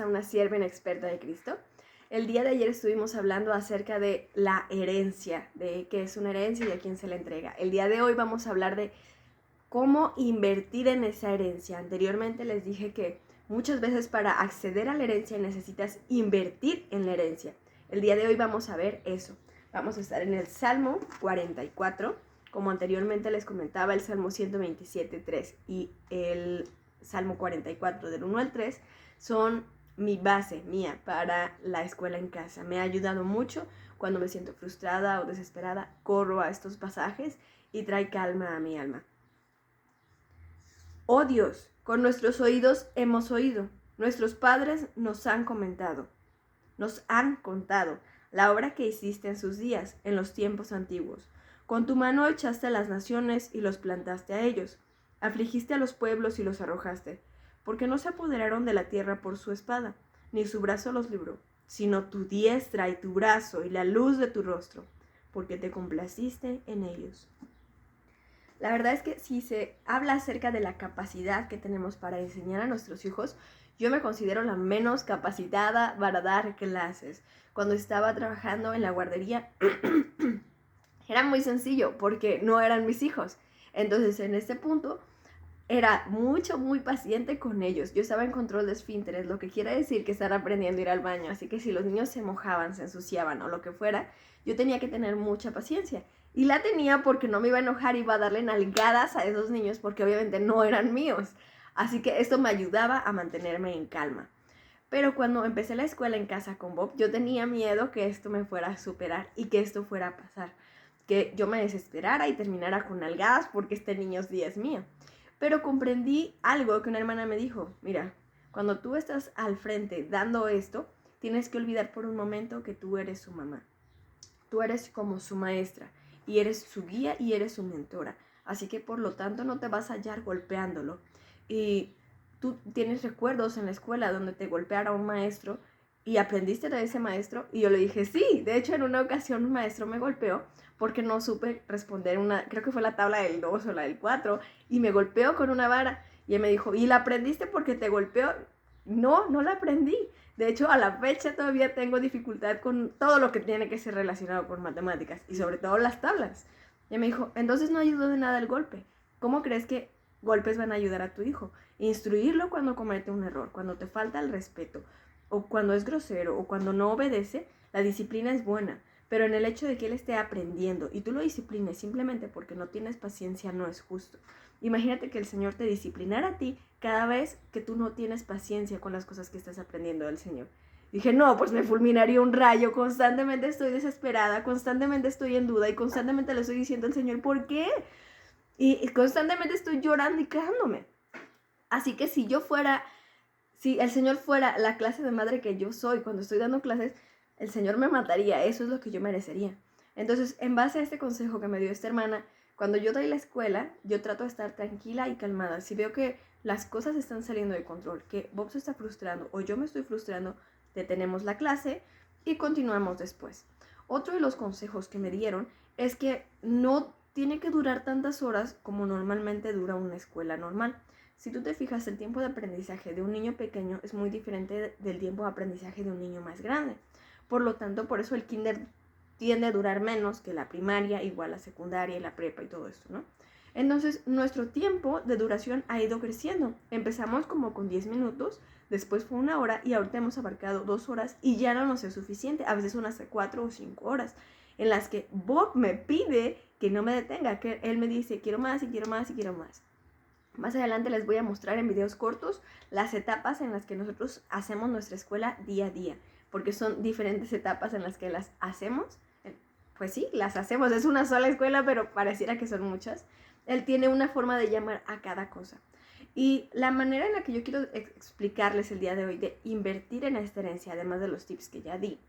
A una sierva inexperta de Cristo. El día de ayer estuvimos hablando acerca de la herencia, de qué es una herencia y a quién se le entrega. El día de hoy vamos a hablar de cómo invertir en esa herencia. Anteriormente les dije que muchas veces para acceder a la herencia necesitas invertir en la herencia. El día de hoy vamos a ver eso. Vamos a estar en el Salmo 44, como anteriormente les comentaba, el Salmo 127.3 y el Salmo 44 del 1 al 3 son mi base mía para la escuela en casa. Me ha ayudado mucho cuando me siento frustrada o desesperada. Corro a estos pasajes y trae calma a mi alma. Oh Dios, con nuestros oídos hemos oído, nuestros padres nos han contado la obra que hiciste en sus días, en los tiempos antiguos. Con tu mano echaste a las naciones y los plantaste a ellos. Afligiste a los pueblos y los arrojaste, porque no se apoderaron de la tierra por su espada, ni su brazo los libró, sino tu diestra y tu brazo y la luz de tu rostro, porque te complaciste en ellos. La verdad es que si se habla acerca de la capacidad que tenemos para enseñar a nuestros hijos, yo me considero la menos capacitada para dar clases. Cuando estaba trabajando en la guardería, era muy sencillo porque no eran mis hijos. Entonces, en este punto, era muy paciente con ellos. Yo estaba en control de esfínteres, lo que quiere decir que están aprendiendo a ir al baño. Así que si los niños se mojaban, se ensuciaban o lo que fuera, yo tenía que tener mucha paciencia. Y la tenía porque no me iba a enojar, iba a darle nalgadas a esos niños porque obviamente no eran míos. Así que esto me ayudaba a mantenerme en calma. Pero cuando empecé la escuela en casa con Bob, yo tenía miedo que esto me fuera a superar y que esto fuera a pasar. Que yo me desesperara y terminara con nalgadas porque este niño es mío. Pero comprendí algo que una hermana me dijo: mira, cuando tú estás al frente dando esto, tienes que olvidar por un momento que tú eres su mamá. Tú eres como su maestra y eres su guía y eres su mentora. Así que por lo tanto no te vas a hallar golpeándolo. Y tú tienes recuerdos en la escuela donde te golpeara un maestro y aprendiste de ese maestro. Y yo le dije, sí, de hecho en una ocasión un maestro me golpeó porque no supe responder creo que fue la tabla del 2 o la del 4, y me golpeó con una vara. Y él me dijo, ¿y la aprendiste porque te golpeó? No, no la aprendí. De hecho, a la fecha todavía tengo dificultad con todo lo que tiene que ser relacionado con matemáticas y sobre todo las tablas. Y me dijo, entonces no ayudó de nada el golpe. ¿Cómo crees que golpes van a ayudar a tu hijo? Instruirlo cuando comete un error, cuando te falta el respeto, o cuando es grosero, o cuando no obedece. La disciplina es buena, pero en el hecho de que él esté aprendiendo y tú lo disciplines simplemente porque no tienes paciencia, no es justo. Imagínate que el Señor te disciplinara a ti cada vez que tú no tienes paciencia con las cosas que estás aprendiendo del Señor. Dije, no, pues me fulminaría un rayo, constantemente estoy desesperada, constantemente estoy en duda y constantemente le estoy diciendo al Señor, ¿por qué? Y constantemente estoy llorando y quejándome. Así que si el Señor fuera la clase de madre que yo soy cuando estoy dando clases, el Señor me mataría, eso es lo que yo merecería. Entonces, en base a este consejo que me dio esta hermana, cuando yo doy la escuela, yo trato de estar tranquila y calmada. Si veo que las cosas están saliendo de control, que Bob se está frustrando o yo me estoy frustrando, detenemos la clase y continuamos después. Otro de los consejos que me dieron es que no tiene que durar tantas horas como normalmente dura una escuela normal. Si tú te fijas, el tiempo de aprendizaje de un niño pequeño es muy diferente del tiempo de aprendizaje de un niño más grande. Por lo tanto, por eso el kinder tiende a durar menos que la primaria, igual la secundaria y la prepa y todo esto, ¿no? Entonces, nuestro tiempo de duración ha ido creciendo. Empezamos como con 10 minutos, después fue 1 hora y ahorita hemos abarcado 2 horas y ya no nos es suficiente. A veces son hasta 4 o 5 horas en las que Bob me pide que no me detenga, que él me dice, quiero más y quiero más y quiero más. Más adelante les voy a mostrar en videos cortos las etapas en las que nosotros hacemos nuestra escuela día a día, porque son diferentes etapas en las que las hacemos. Pues sí, las hacemos, es una sola escuela, pero pareciera que son muchas. Él tiene una forma de llamar a cada cosa. Y la manera en la que yo quiero explicarles el día de hoy de invertir en esta herencia, además de los tips que ya di,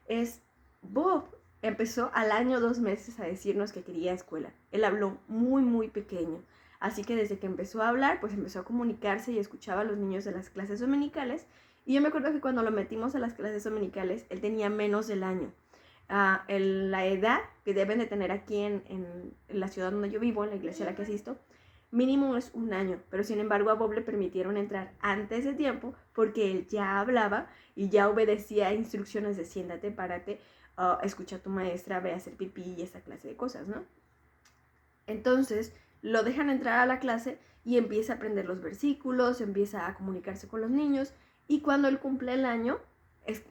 es Bob empezó al año 2 meses a decirnos que quería escuela. Él habló muy pequeño. Así que desde que empezó a hablar, pues empezó a comunicarse y escuchaba a los niños de las clases dominicales. Y yo me acuerdo que cuando lo metimos a las clases dominicales, él tenía menos del año. La edad que deben de tener aquí en la ciudad donde yo vivo, en la iglesia a la que asisto, mínimo es 1 año, pero sin embargo a Bob le permitieron entrar antes de tiempo porque él ya hablaba y ya obedecía instrucciones de siéntate, párate, escucha a tu maestra, ve a hacer pipí y esa clase de cosas, ¿no? Entonces lo dejan entrar a la clase y empieza a aprender los versículos, empieza a comunicarse con los niños y cuando él cumple el año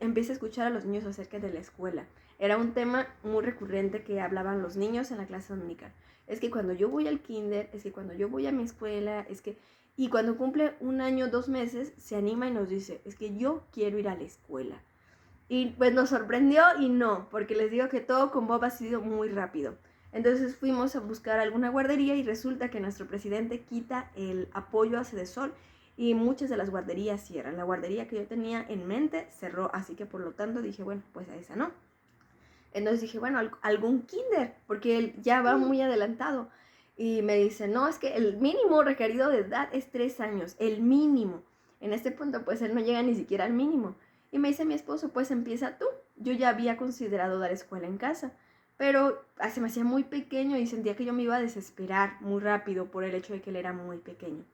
empieza a escuchar a los niños acerca de la escuela. Era un tema muy recurrente que hablaban los niños en la clase dominical. Es que cuando yo voy al kinder, es que cuando yo voy a mi escuela, es que... Y cuando cumple 1 año, 2 meses, se anima y nos dice, es que yo quiero ir a la escuela. Y pues nos sorprendió y no, porque les digo que todo con Bob ha sido muy rápido. Entonces fuimos a buscar alguna guardería y resulta que nuestro presidente quita el apoyo a Sedesol y muchas de las guarderías cierran. La guardería que yo tenía en mente cerró, así que por lo tanto dije, bueno, pues a esa no. Entonces dije, bueno, algún kinder, porque él ya va muy adelantado. Y me dice, no, es que el mínimo requerido de edad es 3 años, el mínimo. En este punto, pues él no llega ni siquiera al mínimo. Y me dice mi esposo, pues empieza tú. Yo ya había considerado dar escuela en casa, pero se me hacía muy pequeño y sentía que yo me iba a desesperar muy rápido por el hecho de que él era muy pequeño.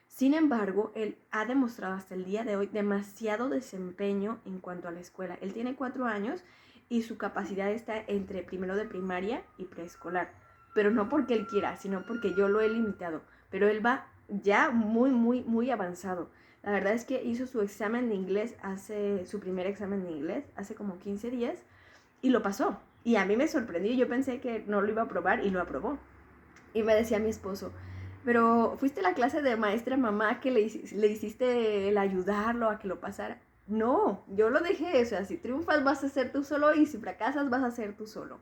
Sin embargo, él ha demostrado hasta el día de hoy demasiado desempeño en cuanto a la escuela. Él tiene 4 años y su capacidad está entre primero de primaria y preescolar. Pero no porque él quiera, sino porque yo lo he limitado. Pero él va ya muy avanzado. La verdad es que hizo su examen de inglés, su primer examen de inglés, hace como 15 días y lo pasó. Y a mí me sorprendió, yo pensé que no lo iba a aprobar y lo aprobó. Y me decía mi esposo, pero fuiste a la clase de maestra mamá que le hiciste el ayudarlo a que lo pasara. No, yo lo dejé, o sea, si triunfas vas a ser tú solo y si fracasas vas a ser tú solo.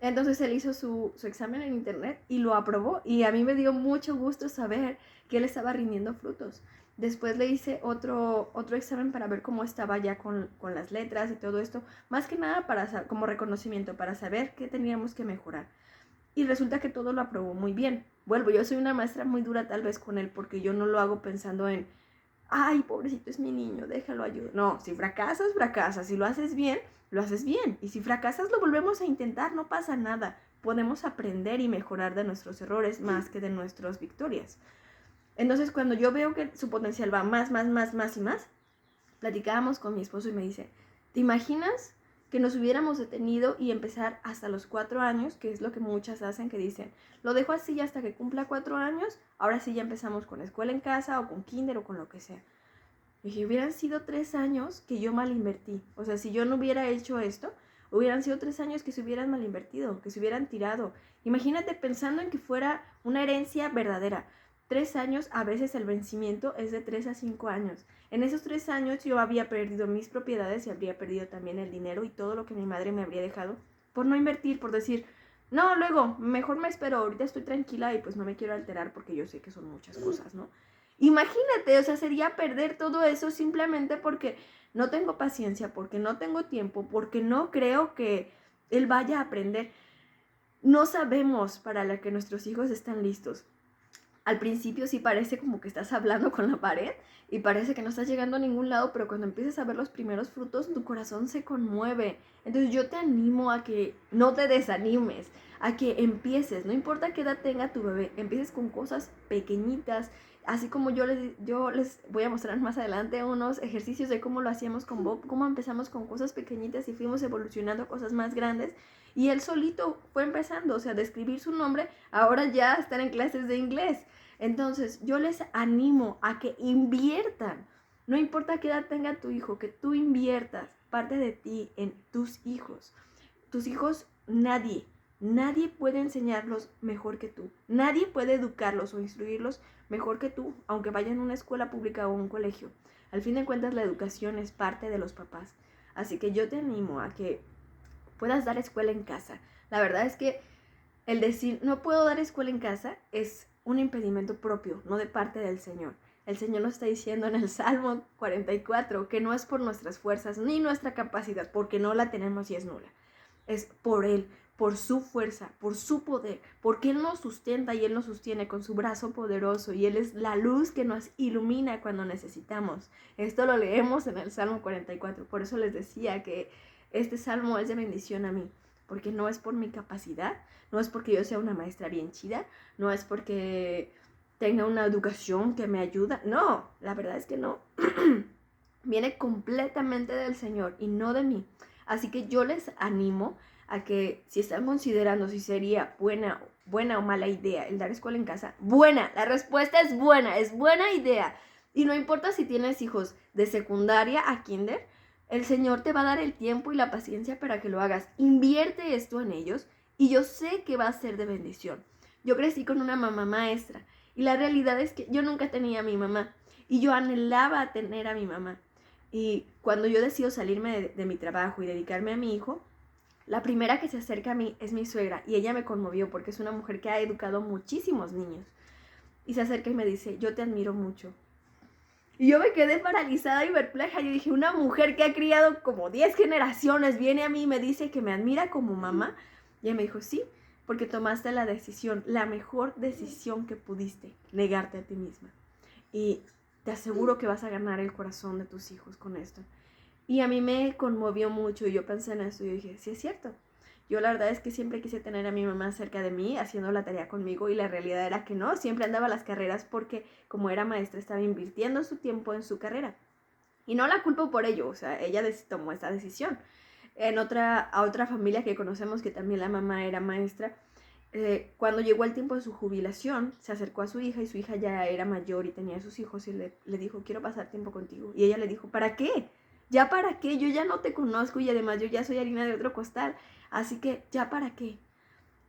Entonces él hizo su examen en internet y lo aprobó y a mí me dio mucho gusto saber que él estaba rindiendo frutos. Después le hice otro examen para ver cómo estaba ya con las letras y todo esto, más que nada como reconocimiento, para saber qué teníamos que mejorar. Y resulta que todo lo aprobó muy bien. Vuelvo, yo soy una maestra muy dura tal vez con él porque yo no lo hago pensando en, ay, pobrecito es mi niño, déjalo ayudar. No, si fracasas, fracasas. Si lo haces bien, lo haces bien. Y si fracasas, lo volvemos a intentar, no pasa nada. Podemos aprender y mejorar de nuestros errores más que de nuestras victorias. Entonces, cuando yo veo que su potencial va más y más, platicábamos con mi esposo y me dice, ¿te imaginas que nos hubiéramos detenido y empezar hasta los 4 años, que es lo que muchas hacen, que dicen, lo dejo así hasta que cumpla 4 años, ahora sí ya empezamos con escuela en casa o con kinder o con lo que sea? Y dije, hubieran sido 3 años que yo mal invertí. O sea, si yo no hubiera hecho esto, hubieran sido 3 años que se hubieran mal invertido, que se hubieran tirado. Imagínate pensando en que fuera una herencia verdadera. 3 años, a veces el vencimiento es de 3 a 5 años. En esos 3 años yo había perdido mis propiedades y habría perdido también el dinero y todo lo que mi madre me habría dejado por no invertir, por decir, no, luego, mejor me espero, ahorita estoy tranquila y pues no me quiero alterar porque yo sé que son muchas cosas, ¿no? Imagínate, o sea, sería perder todo eso simplemente porque no tengo paciencia, porque no tengo tiempo, porque no creo que él vaya a aprender. No sabemos para la que nuestros hijos están listos. Al principio sí parece como que estás hablando con la pared y parece que no estás llegando a ningún lado, pero cuando empiezas a ver los primeros frutos, tu corazón se conmueve. Entonces yo te animo a que no te desanimes, a que empieces, no importa qué edad tenga tu bebé, empieces con cosas pequeñitas, así como yo les voy a mostrar más adelante unos ejercicios de cómo lo hacíamos con Bob, cómo empezamos con cosas pequeñitas y fuimos evolucionando a cosas más grandes. Y él solito fue empezando, o sea, de escribir su nombre, ahora ya están en clases de inglés. Entonces, yo les animo a que inviertan. No importa qué edad tenga tu hijo, que tú inviertas parte de ti en tus hijos. Tus hijos, nadie puede enseñarlos mejor que tú. Nadie puede educarlos o instruirlos mejor que tú, aunque vayan a una escuela pública o un colegio. Al fin de cuentas, la educación es parte de los papás. Así que yo te animo a que puedas dar escuela en casa. La verdad es que el decir no puedo dar escuela en casa es un impedimento propio, no de parte del Señor. El Señor nos está diciendo en el Salmo 44 que no es por nuestras fuerzas ni nuestra capacidad, porque no la tenemos y es nula. Es por Él, por su fuerza, por su poder, porque Él nos sustenta y Él nos sostiene con su brazo poderoso y Él es la luz que nos ilumina cuando necesitamos. Esto lo leemos en el Salmo 44, por eso les decía que este salmo es de bendición a mí, porque no es por mi capacidad, no es porque yo sea una maestra bien chida, no es porque tenga una educación que me ayuda. No, la verdad es que no. Viene completamente del Señor y no de mí. Así que yo les animo a que si están considerando si sería buena o mala idea el dar escuela en casa, buena, la respuesta es buena idea. Y no importa si tienes hijos de secundaria a kinder, el Señor te va a dar el tiempo y la paciencia para que lo hagas. Invierte esto en ellos y yo sé que va a ser de bendición. Yo crecí con una mamá maestra y la realidad es que yo nunca tenía a mi mamá y yo anhelaba tener a mi mamá. Y cuando yo decido salirme de mi trabajo y dedicarme a mi hijo, la primera que se acerca a mí es mi suegra y ella me conmovió porque es una mujer que ha educado muchísimos niños. Y se acerca y me dice, yo te admiro mucho. Y yo me quedé paralizada y perpleja. Yo dije, una mujer que ha criado como 10 generaciones viene a mí y me dice que me admira como mamá. Y ella me dijo, sí, porque tomaste la decisión, la mejor decisión que pudiste, negarte a ti misma. Y te aseguro que vas a ganar el corazón de tus hijos con esto. Y a mí me conmovió mucho y yo pensé en esto y yo dije, sí es cierto. Yo la verdad es que siempre quise tener a mi mamá cerca de mí, haciendo la tarea conmigo, y la realidad era que no, siempre andaba a las carreras porque como era maestra estaba invirtiendo su tiempo en su carrera. Y no la culpo por ello, o sea, ella tomó esta decisión. A otra familia que conocemos que también la mamá era maestra, cuando llegó el tiempo de su jubilación, se acercó a su hija y su hija ya era mayor y tenía sus hijos y le dijo, quiero pasar tiempo contigo. Y ella le dijo, ¿para qué? ¿Ya para qué? Yo ya no te conozco y además yo ya soy harina de otro costal. Así que, ¿ya para qué?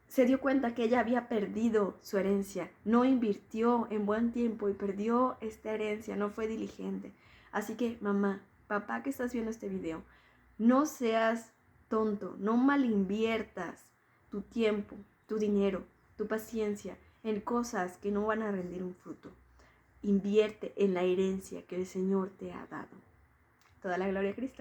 Se dio cuenta que ella había perdido su herencia, no invirtió en buen tiempo y perdió esta herencia, no fue diligente. Así que, mamá, papá que estás viendo este video, no seas tonto, no malinviertas tu tiempo, tu dinero, tu paciencia en cosas que no van a rendir un fruto. Invierte en la herencia que el Señor te ha dado. Toda la gloria a Cristo.